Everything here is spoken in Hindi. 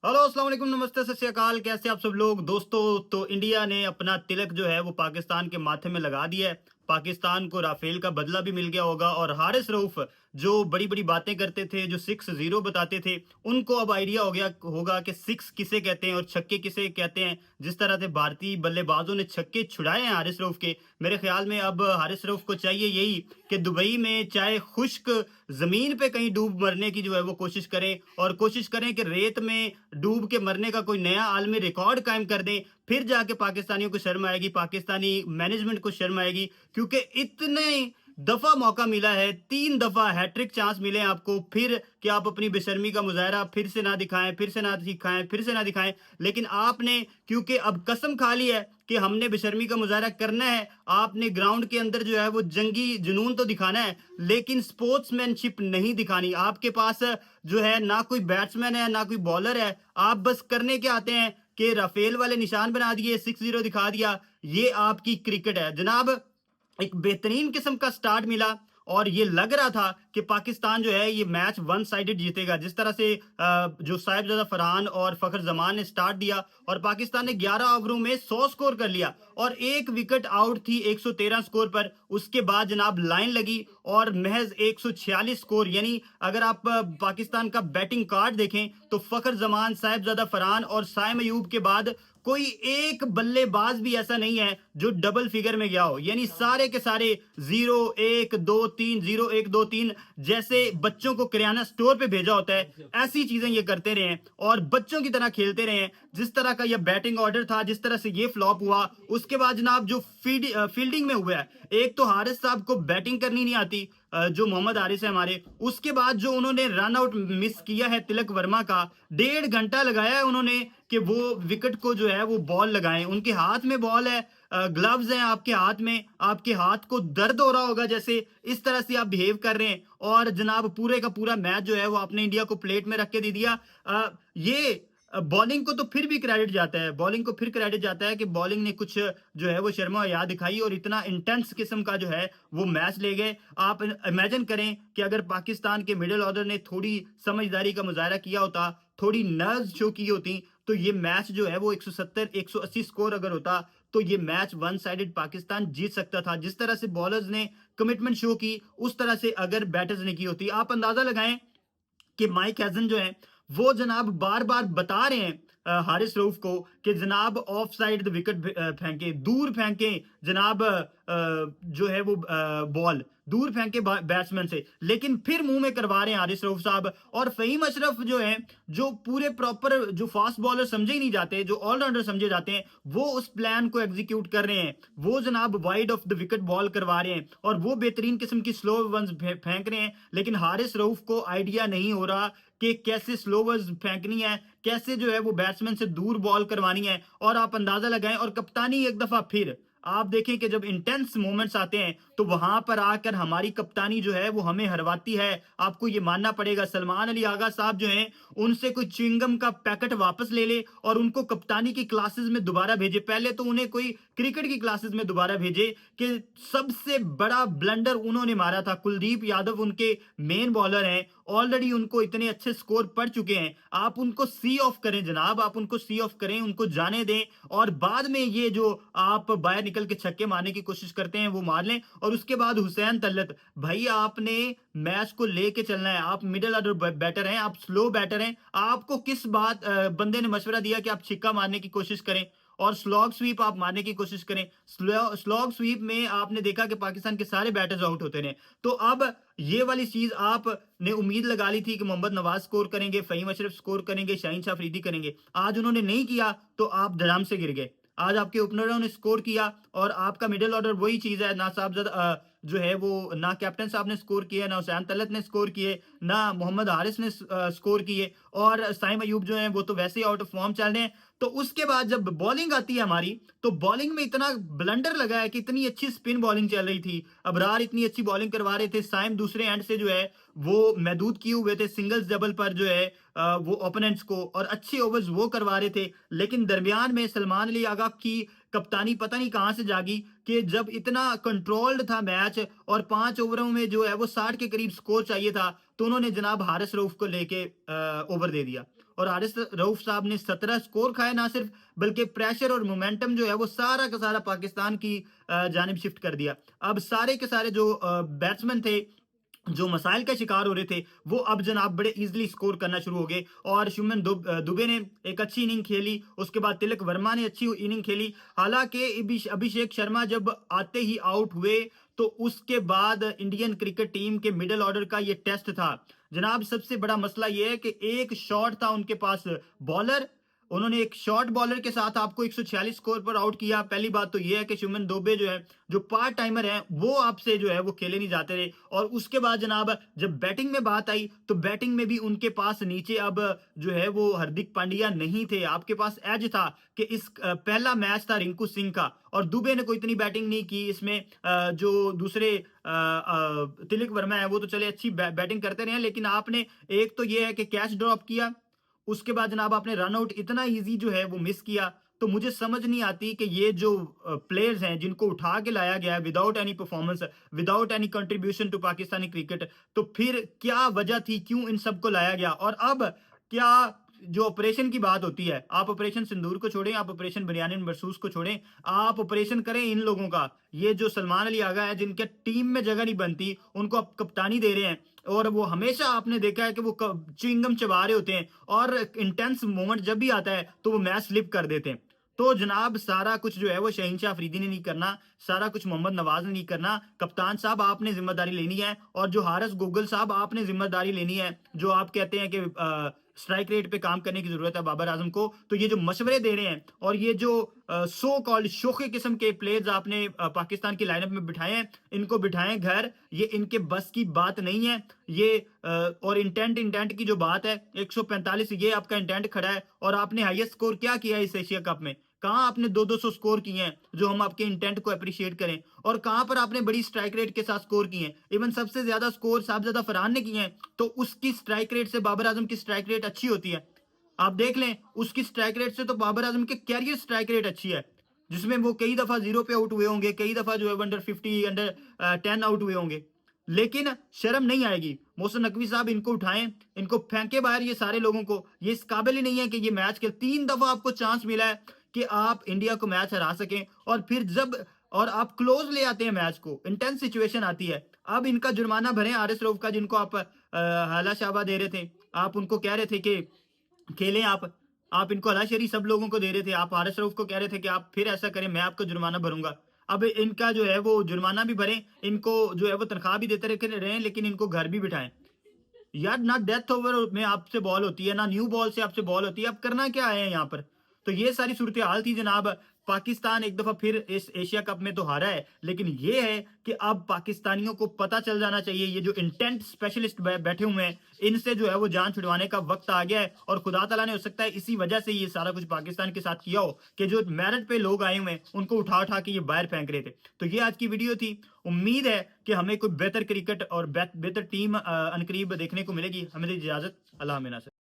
हेलो, अस्सलाम वालेकुम, नमस्ते, सत श्री अकाल। कैसे आप सब लोग दोस्तों। तो इंडिया ने अपना तिलक जो है वो पाकिस्तान के माथे में लगा दिया है। पाकिस्तान को राफेल का बदला भी मिल गया होगा और हारिस रऊफ जो बड़ी बड़ी बातें करते थे, जो 6-0 बताते थे, उनको अब आइडिया हो गया होगा कि सिक्स किसे कहते हैं और छक्के किसे कहते हैं। जिस तरह से भारतीय बल्लेबाजों ने छक्के छुड़ाए हैं हारिस रऊफ के, मेरे ख्याल में अब हारिस रऊफ को चाहिए यही कि दुबई में चाहे खुश्क जमीन पे कहीं डूब मरने की जो है वो कोशिश करें, और कोशिश करें कि रेत में डूब के मरने का कोई नया आलमी रिकॉर्ड कायम कर दें। फिर जाके पाकिस्तानियों को शर्म आएगी, पाकिस्तानी मैनेजमेंट को शर्म आएगी, क्योंकि इतने दफा मौका मिला है, 3 दफा हैट्रिक चांस मिले हैं आपको, फिर कि आप अपनी बेशर्मी का मुजाहरा फिर से ना दिखाएं, फिर से ना दिखाएं, फिर से ना दिखाएं। लेकिन आपने क्योंकि अब कसम खा ली है कि हमने बेशर्मी का मुजाहरा करना है, आपने ग्राउंड के अंदर जो है वो जंगी जुनून तो दिखाना है, लेकिन स्पोर्ट्समैनशिप नहीं दिखानी। आपके पास जो है ना कोई बैट्समैन है ना कोई बॉलर है, आप बस करने के आते हैं कि राफेल वाले निशान बना दिए, 6-0 दिखा दिया। ये आपकी क्रिकेट है जनाब। एक बेहतरीन किस्म का स्टार्ट मिला और ये लग रहा था कि पाकिस्तान जो है ये मैच वन साइडेड जीतेगा। जिस तरह से जो साहिबजादा फरहान और फखर जमान ने स्टार्ट दिया और पाकिस्तान ने 11 ओवरों में 100 स्कोर कर लिया और एक विकेट आउट थी 113 स्कोर पर। उसके बाद जनाब लाइन लगी और महज 146 स्कोर, यानी अगर आप पाकिस्तान का बैटिंग कार्ड देखें तो फखर जमान, साहिबजादा फरहान और साइम अयूब के बाद कोई एक बल्लेबाज भी ऐसा नहीं है जो डबल फिगर में गया हो। यानी सारे के सारे 0-1-2-3, 0-1-2-3, जैसे बच्चों को किराना स्टोर पे भेजा होता है, ऐसी चीजें ये करते रहे हैं और बच्चों की तरह खेलते रहे हैं। जिस तरह का यह बैटिंग ऑर्डर था, जिस तरह से ये फ्लॉप हुआ, उसके बाद जनाब जो फील्डिंग में हुआ है, एक तो हारिस साहब को बैटिंग करनी नहीं आती, जो मोहम्मद हारिस है हमारे, उसके बाद जो उन्होंने रन आउट मिस किया है तिलक वर्मा का, 1.5 घंटा लगाया है उन्होंने कि वो विकेट को जो है वो बॉल लगाएं। उनके हाथ में बॉल है, ग्लव्स हैं आपके हाथ में, आपके हाथ को दर्द हो रहा होगा जैसे, इस तरह से आप बिहेव कर रहे हैं और जनाब पूरे का पूरा मैच जो है वो आपने इंडिया को प्लेट में रख के दे दिया। ये बॉलिंग को तो फिर भी क्रेडिट जाता है, बॉलिंग को फिर क्रेडिट जाता है कि बॉलिंग ने कुछ जो है वो शर्मा याद दिखाई और इतना इंटेंस किस्म का जो है वो मैच ले गए। आप इमेजिन करें कि अगर पाकिस्तान के मिडिल ऑर्डर ने थोड़ी समझदारी का मुजाहरा किया होता, थोड़ी नर्व्स शो की होती, तो ये मैच जो है वो 170 180 स्कोर अगर होता तो ये मैच वन साइडेड पाकिस्तान जीत सकता था। जिस तरह से बॉलर्स ने कमिटमेंट शो की, उस तरह से अगर बैटर्स ने की होती, आप अंदाजा लगाएं कि माइक हैजन जो है वो जनाब बार बार बता रहे हैं हारिस रऊफ को कि जनाब ऑफ साइड द विकेट फेंके, दूर फेंके जनाब, जो है वो बॉल दूर फेंके बैट्समैन से, लेकिन फिर मुंह में करवा रहे हैं हारिस रऊफ साहब। और फहीम अशरफ जो है, जो पूरे प्रॉपर जो फास्ट बॉलर समझे ही नहीं जाते, जो ऑलराउंडर समझे जाते हैं, वो उस प्लान को एग्जीक्यूट कर रहे हैं। वो जनाब wide of the wicket ball करवा रहे हैं और वो बेहतरीन किस्म की स्लो वंस फेंक रहे हैं, लेकिन हारिस रऊफ को आइडिया नहीं हो रहा कि कैसे स्लोवर्स फेंकनी है, कैसे जो है वो बैट्समैन से दूर बॉल करवानी है। और आप अंदाजा लगाएं, और कप्तानी एक दफा फिर आप देखें कि जब इंटेंस मोमेंट्स आते हैं तो वहां पर आकर हमारी कप्तानी जो है वो हमें हरवाती है। आपको ये मानना पड़ेगा, सलमान अली आगा साहब जो हैं, उनसे कोई च्युइंगम का पैकेट वापस ले ले और उनको कप्तानी की क्लासेस में दोबारा भेजे। पहले तो उन्हें कोई क्रिकेट की क्लासेस में दोबारा भेजे कि सबसे बड़ा ब्लंडर उन्होंने मारा था। कुलदीप यादव उनके मेन बॉलर हैं, ऑलरेडी उनको इतने अच्छे स्कोर पड़ चुके हैं, आप उनको सी ऑफ करें जनाब, आप उनको सी ऑफ करें, उनको जाने दें और बाद में ये जो आप बाहर निकल के छक्के मारने की कोशिश करते हैं वो मार लें। और उसके बाद हुसैन तलत, भाई आपने मैच को लेके चलना है, आप मिडिल ऑर्डर बैटर हैं, आप स्लो बैटर हैं, आपको किस बात बंदे ने मशवरा दिया कि आप छिक्का मारने की कोशिश करें और स्लॉग स्वीप आप मारने की कोशिश करें। स्लॉग स्वीप में आपने देखा कि पाकिस्तान के सारे बैटर्स आउट होते रहे। तो अब ये वाली चीज आपने उम्मीद लगा ली थी कि मोहम्मद नवाज स्कोर करेंगे, फहीम अशरफ स्कोर करेंगे, शाहीन शाह अफरीदी करेंगे, आज उन्होंने नहीं किया तो आप धड़ाम से गिर गए। आज आपके ओपनरों ने स्कोर किया और आपका मिडिल ऑर्डर वही चीज है ना, साहब जो है वो ना कैप्टन साहब ने स्कोर किए, ना हुसैन तलत ने स्कोर किए, ना मोहम्मद हारिस ने स्कोर किए, और साइम अयूब जो है वो तो वैसे ही आउट ऑफ फॉर्म चल रहे हैं। तो उसके बाद जब बॉलिंग आती है हमारी, तो बॉलिंग में इतना ब्लंडर लगा है कि इतनी अच्छी स्पिन बॉलिंग चल रही थी, अबरार इतनी अच्छी बॉलिंग करवा रहे थे, साइम दूसरे एंड से जो है वो महदूद किए हुए थे सिंगल्स डबल पर जो है वो ओपोनेंट्स को, और अच्छे ओवर्स वो करवा रहे थे। लेकिन दरमियान में सलमान अली आगा की कप्तानी पता नहीं कहां से जागी कि जब इतना कंट्रोल्ड था मैच और 5 ओवरों में जो है वो 60 के करीब स्कोर चाहिए था, तो उन्होंने जनाब हारिस रऊफ को लेके ओवर दे दिया। और हारिस रऊफ साहब ने 17 स्कोर खाए ना सिर्फ, बल्कि प्रेशर और मोमेंटम जो है वो सारा का सारा पाकिस्तान की जानिब शिफ्ट कर दिया। अब सारे के सारे जो बैट्समैन थे, जो मसाइल का शिकार हो रहे थे, वो अब जनाब बड़े इजीली स्कोर करना शुरू हो गए। और शुभमन दुबे ने एक अच्छी इनिंग खेली, उसके बाद तिलक वर्मा ने अच्छी इनिंग खेली। हालांकि अभिषेक शर्मा जब आते ही आउट हुए, तो उसके बाद इंडियन क्रिकेट टीम के मिडिल ऑर्डर का ये टेस्ट था जनाब। सबसे बड़ा मसला ये है कि एक शॉट था उनके पास बॉलर, उन्होंने एक शॉर्ट बॉलर के साथ आपको 146 स्कोर पर आउट किया। पहली बात तो ये है कि शुभमन दुबे जो है, जो पार्ट टाइमर है, वो आपसे जो है वो खेले नहीं जाते रहे। और उसके बाद जनाब जब बैटिंग में बात आई, तो बैटिंग में भी उनके पास नीचे अब जो है वो हार्दिक पांड्या नहीं थे। आपके पास एज था कि इस पहला मैच था रिंकू सिंह का, और दुबे ने कोई इतनी बैटिंग नहीं की इसमें। जो दूसरे तिलक वर्मा है वो तो चले अच्छी बैटिंग करते रहे, लेकिन आपने एक तो ये है कि कैच ड्रॉप किया, उसके बाद जनाब आपने रन आउट इतना इजी जो है वो मिस किया। तो मुझे समझ नहीं आती कि ये जो प्लेयर्स हैं जिनको उठा के लाया गया है without any performance, without any contribution to Pakistani cricket, तो फिर क्या वजह थी, क्यों इन सबको लाया गया। और अब क्या जो ऑपरेशन की बात होती है, आप ऑपरेशन सिंदूर को छोड़ें, आप ऑपरेशन बनियान मरसूस को छोड़ें, आप ऑपरेशन करें इन लोगों का। ये जो सलमान अली आगा है, जिनके टीम में जगह नहीं बनती, उनको आप कप्तानी दे रहे हैं, और वो हमेशा आपने देखा है कि वो च्युइंगम चबा रहे होते हैं, और इंटेंस मोमेंट जब भी आता है तो वो मैच स्लिप कर देते हैं। तो जनाब सारा कुछ जो है वो शहनशाह अफरीदी ने नहीं करना, सारा कुछ मोहम्मद नवाज ने नहीं करना। कप्तान साहब आपने जिम्मेदारी लेनी है, और जो हारिस गोगल साहब आपने जिम्मेदारी लेनी है। जो आप कहते हैं कि स्ट्राइक रेट पे काम करने की जरूरत है बाबर आजम को, तो ये जो मशवरे दे रहे हैं और ये जो सो कॉल्ड शोखे किस्म के प्लेयर्स आपने पाकिस्तान की लाइनअप में बिठाए हैं, इनको बिठाएं घर, ये इनके बस की बात नहीं है। ये और इंटेंट की जो बात है, 145 ये आपका इंटेंट खड़ा है, और आपने हाईएस्ट स्कोर क्या किया है इस एशिया कप में? कहां आपने 200 स्कोर किए हैं जो हम आपके इंटेंट को अप्रिशिएट करें, और कहां पर आपने बड़ी स्ट्राइक रेट के साथ स्कोर किए हैं? इवन सबसे ज्यादा स्कोर साहबजादा फरहान ने किए हैं, तो उसकी स्ट्राइक रेट से बाबर आजम की स्ट्राइक रेट अच्छी होती है। आप देख लें, उसकी स्ट्राइक रेट से तो बाबर आजम के कैरियर स्ट्राइक रेट अच्छी है, जिसमें वो कई दफा जीरो पे आउट हुए होंगे, कई दफा जो है अंडर 50 अंडर 10 आउट हुए होंगे। लेकिन शर्म नहीं आएगी, मोहसिन नकवी साहब इनको उठाएं, इनको फेंके बाहर, ये सारे लोगों को। ये इस काबिल ही नहीं है कि ये मैच के 3 दफा आपको चांस मिला है कि आप इंडिया को मैच हरा सकें, और फिर जब और आप क्लोज ले आते हैं मैच को, इंटेंस सिचुएशन आती है। अब इनका जुर्माना भरें हारिस रऊफ का, जिनको आप हाला शाबा दे रहे थे, आप उनको कह रहे थे कि खेलें आप इनको हलाशेरी सब लोगों को दे रहे थे, आप हारिस रऊफ को कह रहे थे कि आप फिर ऐसा करें, मैं आपका जुर्माना भरूंगा। अब इनका जो है वो जुर्माना भी भरें, इनको जो है वो तनख्वाह भी देते रहे, लेकिन इनको घर भी बिठाएं। यार, ना डेथ ओवर में आपसे बॉल होती है, ना न्यू बॉल से आपसे बॉल होती है, अब करना क्या है यहाँ पर? तो ये सारी सूरत हाल थी जनाब। पाकिस्तान एक दफा फिर इस एशिया कप में तो हारा है, लेकिन ये है कि अब पाकिस्तानियों को पता चल जाना चाहिए, ये जो इंटेंट स्पेशलिस्ट बैठे हुए हैं, इनसे जो है वो जान छुड़वाने का वक्त आ गया है। और खुदा तला ने हो सकता है इसी वजह से ये सारा कुछ पाकिस्तान के साथ किया हो, कि जो मेरिट पे लोग आए हुए हैं उनको उठा उठा के ये बाहर फेंक रहे थे। तो ये आज की वीडियो थी। उम्मीद है कि हमें कोई बेहतर क्रिकेट और बेहतर टीम अनकरीब देखने को मिलेगी। हमें इजाजत, अल्लाह हामिना से।